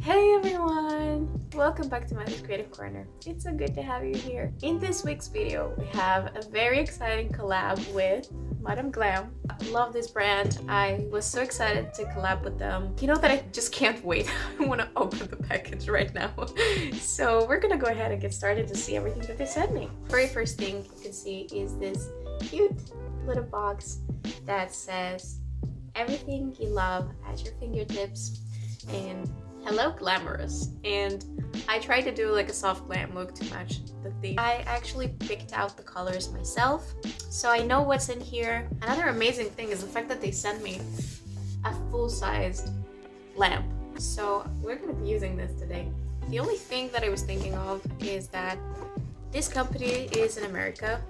Hey everyone! Welcome back to my Creative Corner. It's so good to have you here. In this week's video, we have a very exciting collab with Madam Glam. I love this brand. I was so excited to collab with them. You know that I just can't wait. I want to open the package right now. So we're gonna go ahead and get started to see everything that they sent me. Very first thing you can see is this cute little box that says everything you love at your fingertips and hello glamorous. And I tried to do like a soft glam look to match the theme. I actually picked out the colors myself, so I know what's in here. Another amazing thing is the fact that they sent me a full-sized lamp. So we're gonna be using this today. The only thing that I was thinking of is that this company is in America.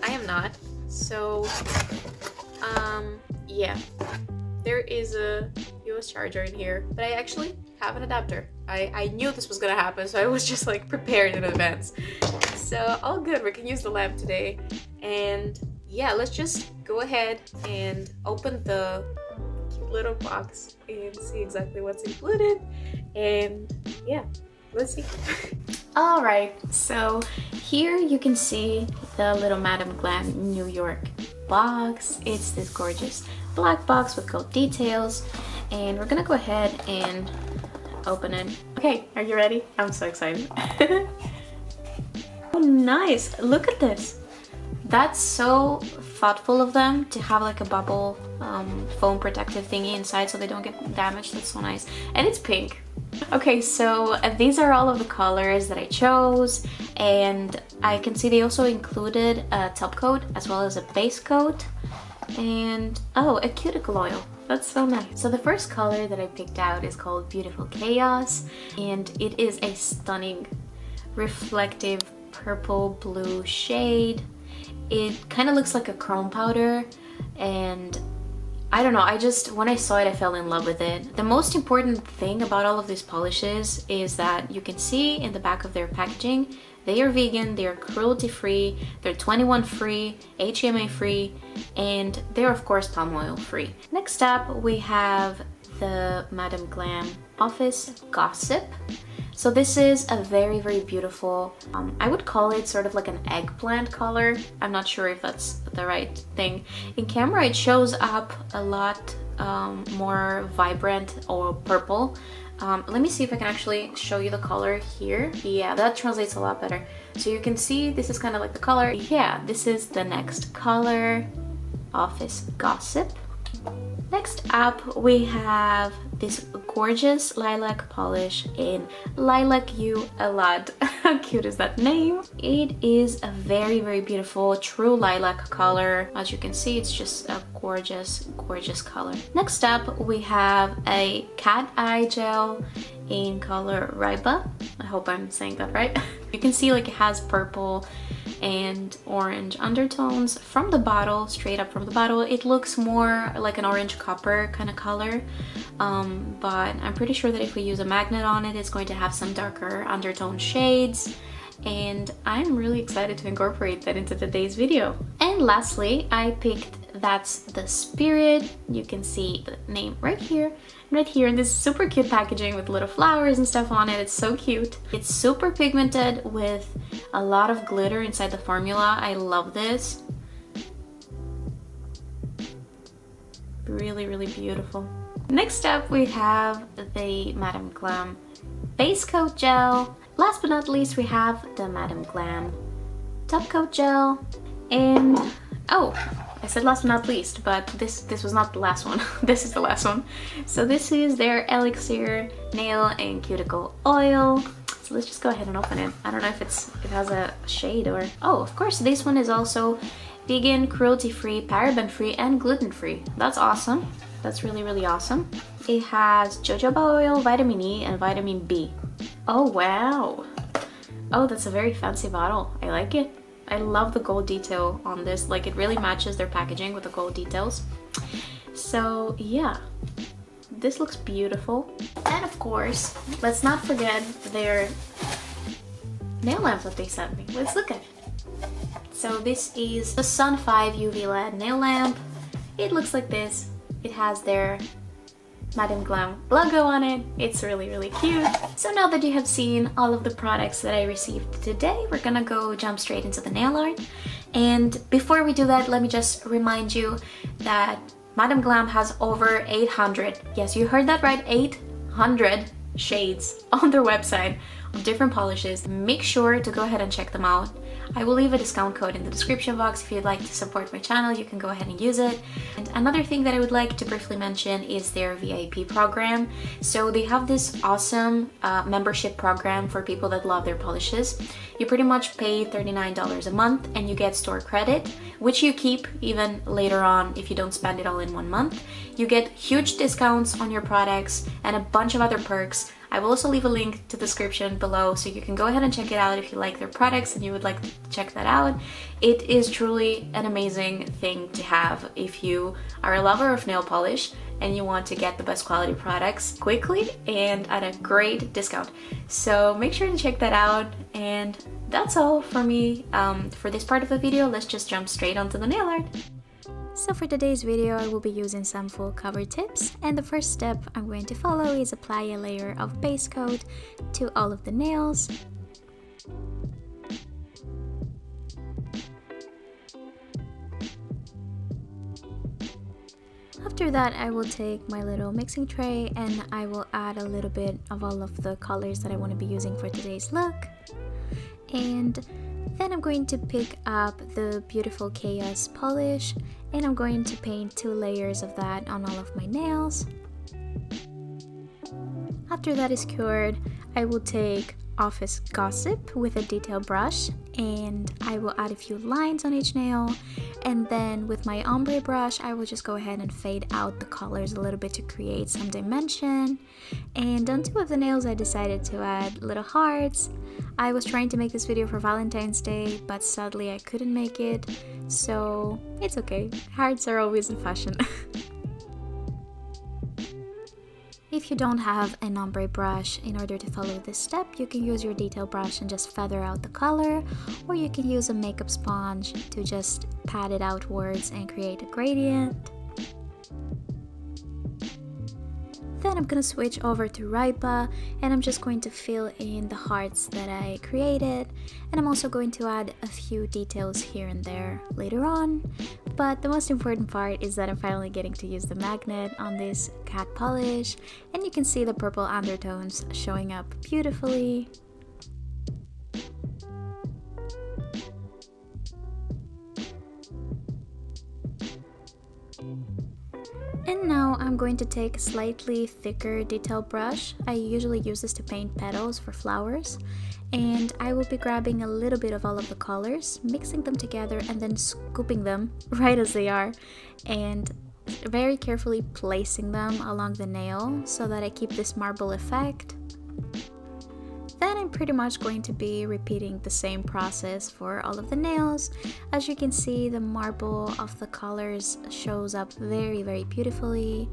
I am not. So yeah, there is a US charger in here, but I actually have an adapter. I knew this was gonna happen, so I was just like prepared in advance. So all good, we can use the lamp today. And yeah, let's just go ahead and open the cute little box and see exactly what's included. And yeah, let's see. All right, so here you can see the little Madam Glam New York box. It's this gorgeous black box with gold details, and we're gonna go ahead and open it. Okay, are you ready? I'm so excited. Oh, nice. Look at this. That's so thoughtful of them to have like a bubble foam protective thingy inside so they don't get damaged. That's so nice. And it's pink. Okay, so these are all of the colors that I chose, and I can see they also included a top coat as well as a base coat and oh, a cuticle oil. That's so nice. So the first color that I picked out is called Beautiful Chaos, and it is a stunning reflective purple blue shade. It kind of looks like a chrome powder, and I don't know, when I saw it I fell in love with it. The most important thing about all of these polishes is that you can see in the back of their packaging they are vegan, they are cruelty free, they're 21 free, HMA free, and they're of course palm oil free. Next up we have the Madam Glam Office Gossip. So this is a very, very beautiful, I would call it sort of like an eggplant color. I'm not sure if that's the right thing. In camera it shows up a lot more vibrant or purple. Let me see if I can actually show you the color here. Yeah, that translates a lot better. So you can see this is kind of like the color. Yeah, this is the next color, Office Gossip. Next up we have this gorgeous lilac polish in Lilac You a Lot. How cute is that name? It is a very, very beautiful true lilac color. As you can see, it's just a gorgeous, gorgeous color. Next up we have a cat eye gel in color Ryba. I hope I'm saying that right. You can see like it has purple and orange undertones from the bottle, straight up from the bottle. It looks more like an orange copper kind of color, but I'm pretty sure that if we use a magnet on it, it's going to have some darker undertone shades, and I'm really excited to incorporate that into today's video. And lastly, I picked That's the Spirit. You can see the name right here in this super cute packaging with little flowers and stuff on it. It's so cute. It's super pigmented with a lot of glitter inside the formula. I love this. Really, really beautiful. Next up we have the Madam Glam Base Coat Gel. Last but not least we have the Madam Glam Top Coat Gel. And oh, I said last but not least, but this was not the last one. This is the last one. So this is their Elixir Nail and Cuticle Oil. So let's just go ahead and open it. I don't know if it has a shade or... Oh, of course, this one is also vegan, cruelty-free, paraben-free, and gluten-free. That's awesome. That's really, really awesome. It has jojoba oil, vitamin E, and vitamin B. Oh, wow. Oh, that's a very fancy bottle. I like it. I love the gold detail on this. Like, it really matches their packaging with the gold details. So yeah, this looks beautiful. And of course, let's not forget their nail lamp that they sent me. Let's look at it. So this is the Sun 5 UV LED nail lamp. it looks like this. It has their Madam Glam logo on it. It's really, really cute. So now that you have seen all of the products that I received today, we're gonna go jump straight into the nail art. And before we do that, let me just remind you that Madam Glam has over 800, yes, you heard that right, 800 shades on their website of different polishes. Make sure to go ahead and check them out. I will leave a discount code in the description box. If you'd like to support my channel, you can go ahead and use it. And another thing that I would like to briefly mention is their VIP program. So they have this awesome membership program for people that love their polishes. You pretty much pay $39 a month and you get store credit, which you keep even later on if you don't spend it all in 1 month. You get huge discounts on your products and a bunch of other perks. I will also leave a link to the description below so you can go ahead and check it out if you like their products and you would like to check that out. It is truly an amazing thing to have if you are a lover of nail polish and you want to get the best quality products quickly and at a great discount. So make sure to check that out, and that's all for me for this part of the video. Let's just jump straight onto the nail art. So for today's video, I will be using some full cover tips, and the first step I'm going to follow is apply a layer of base coat to all of the nails. After that, I will take my little mixing tray and I will add a little bit of all of the colors that I want to be using for today's look. And then I'm going to pick up the beautiful Chaos polish and I'm going to paint 2 layers of that on all of my nails. After that is cured, I will take Office Gossip with a detail brush and I will add a few lines on each nail, and then with my ombre brush I will just go ahead and fade out the colors a little bit to create some dimension. And on 2 of the nails I decided to add little hearts. I was trying to make this video for Valentine's Day, but sadly I couldn't make it, so it's okay, hearts are always in fashion. If you don't have an ombre brush, in order to follow this step, you can use your detail brush and just feather out the color, or you can use a makeup sponge to just pat it outwards and create a gradient. Then I'm gonna switch over to Ripa and I'm just going to fill in the hearts that I created, and I'm also going to add a few details here and there later on. But the most important part is that I'm finally getting to use the magnet on this cat polish, and you can see the purple undertones showing up beautifully. And now I'm going to take a slightly thicker detail brush. I usually use this to paint petals for flowers, and I will be grabbing a little bit of all of the colors, mixing them together and then scooping them right as they are, and very carefully placing them along the nail so that I keep this marble effect. Then I'm pretty much going to be repeating the same process for all of the nails. As you can see, the marble of the colors shows up very, very beautifully.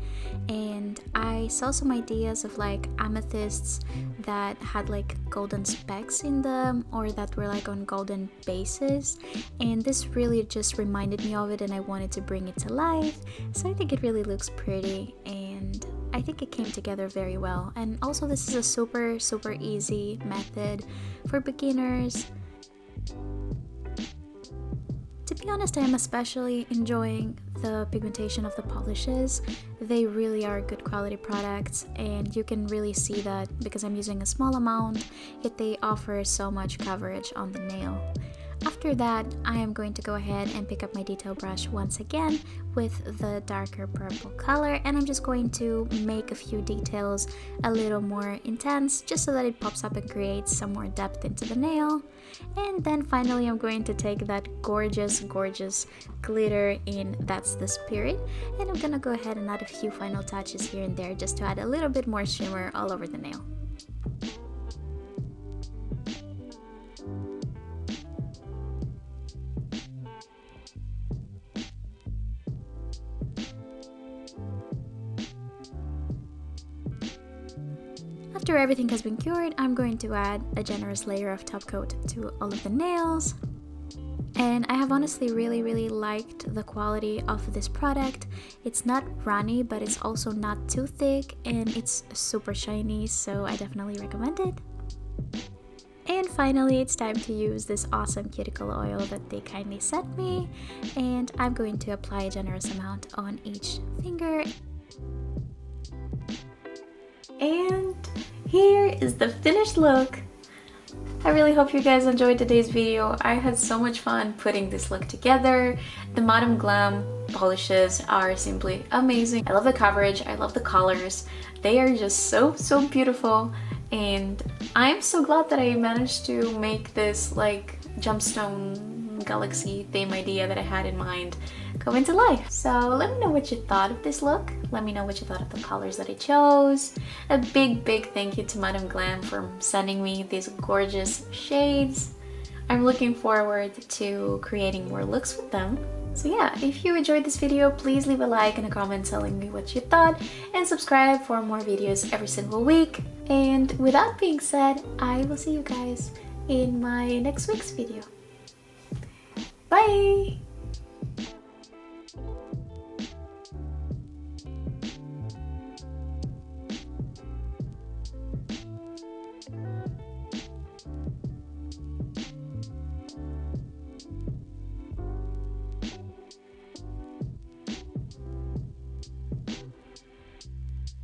And I saw some ideas of like amethysts that had like golden specks in them, or that were like on golden bases. And this really just reminded me of it, and I wanted to bring it to life. So I think it really looks pretty, and I think it came together very well. And also this is a super easy method for beginners. To be honest, I am especially enjoying the pigmentation of the polishes. They really are good quality products, and you can really see that because I'm using a small amount, yet they offer so much coverage on the nail. After that, I am going to go ahead and pick up my detail brush once again with the darker purple color, and I'm just going to make a few details a little more intense just so that it pops up and creates some more depth into the nail. And then finally I'm going to take that gorgeous glitter in That's the Spirit, and I'm gonna go ahead and add a few final touches here and there just to add a little bit more shimmer all over the nail. After everything has been cured, I'm going to add a generous layer of top coat to all of the nails. And I have honestly really liked the quality of this product. It's not runny, but it's also not too thick, and it's super shiny, so I definitely recommend it. And finally, it's time to use this awesome cuticle oil that they kindly sent me, and I'm going to apply a generous amount on each finger. And here is the finished look. I really hope you guys enjoyed today's video. I had so much fun putting this look together. The Madam Glam polishes are simply amazing. I love the coverage, I love the colors. They are just so beautiful, and I'm so glad that I managed to make this like gemstone galaxy theme idea that I had in mind go into life. So let me know what you thought of this look. Let me know what you thought of the colors that I chose. A big thank you to Madam Glam for sending me these gorgeous shades. I'm looking forward to creating more looks with them. So yeah, if you enjoyed this video, please leave a like and a comment telling me what you thought, and subscribe for more videos every single week. And with that being said, I will see you guys in my next week's video. Bye!